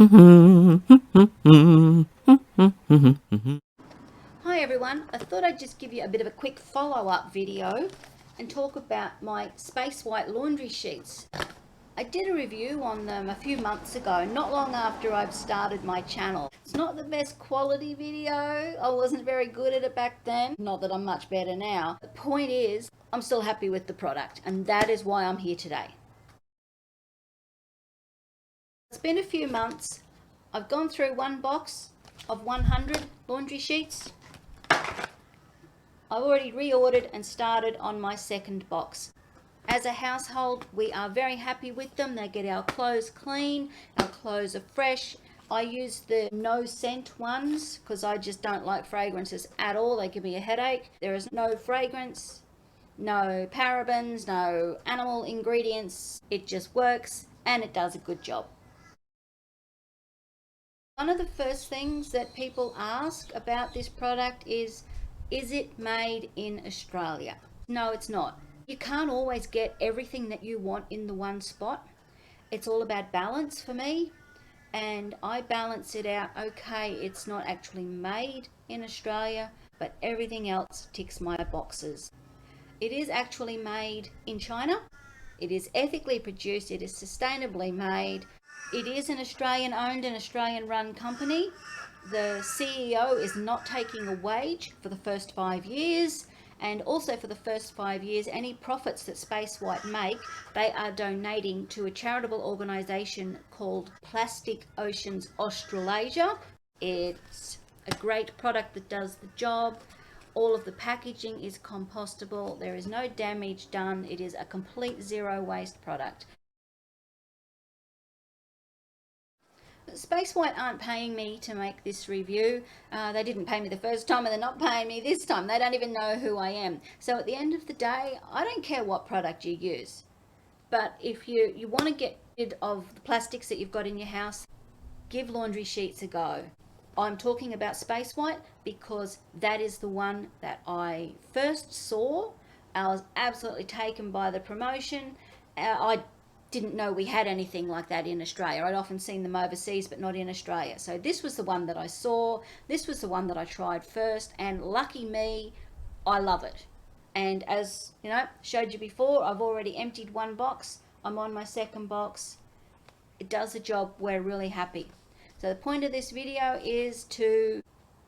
Hi everyone, I thought I'd just give you a bit of a quick follow-up video and talk about my Spacewhite Laundry Sheets. I did a review on them a few months ago, not long after I've started my channel. It's not the best quality video, I wasn't very good at it back then, not that I'm much better now. The point is, I'm still happy with the product and that is why I'm here today. It's been a few months. I've gone through one box of 100 laundry sheets. I've already reordered and started on my second box. As a household, we are very happy with them. They get our clothes clean, our clothes are fresh. I use the no scent ones because I just don't like fragrances at all. They give me a headache. There is no fragrance, no parabens, no animal ingredients. It just works and it does a good job. One of the first things that people ask about this product is it made in Australia? No, it's not. You can't always get everything that you want in the one spot. It's all about balance for me, and I balance it out. Okay, it's not actually made in Australia, but everything else ticks my boxes. It is actually made in China. It is ethically produced. It is sustainably made. It is an Australian owned and Australian run company. The CEO is not taking a wage for the first 5 years, and also for the first 5 years any profits that Spacewhite make, they are donating to a charitable organisation called Plastic Oceans Australasia. It's a great product that does the job. All of the packaging is compostable. There is no damage done. It is a complete zero waste product. Spacewhite aren't paying me to make this review. They didn't pay me the first time and they're not paying me this time. They don't even know who I am. So at the end of the day, I don't care what product you use. But if you want to get rid of the plastics that you've got in your house, give laundry sheets a go. I'm talking about Spacewhite because that is the one that I first saw. I was absolutely taken by the promotion. I didn't know we had anything like that in Australia. I'd often seen them overseas, but not in Australia. So this was the one that I saw. This was the one that I tried first, and lucky me, I love it. And as you know, showed you before, I've already emptied one box. I'm on my second box. It does the job. We're really happy. So the point of this video is to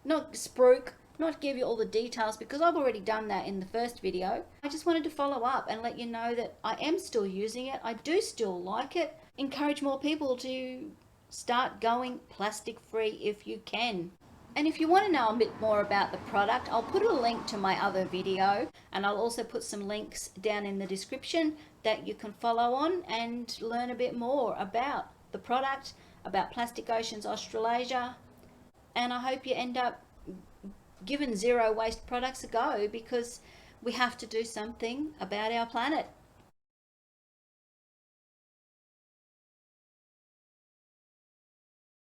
not spruik, not give you all the details because I've already done that in the first video. I just wanted to follow up and let you know that I am still using it. I do still like it. Encourage more people to start going plastic free if you can. And if you want to know a bit more about the product, I'll put a link to my other video, and I'll also put some links down in the description that you can follow on and learn a bit more about the product, about Plastic Oceans Australasia. And I hope you end up giving zero waste products a go because we have to do something about our planet.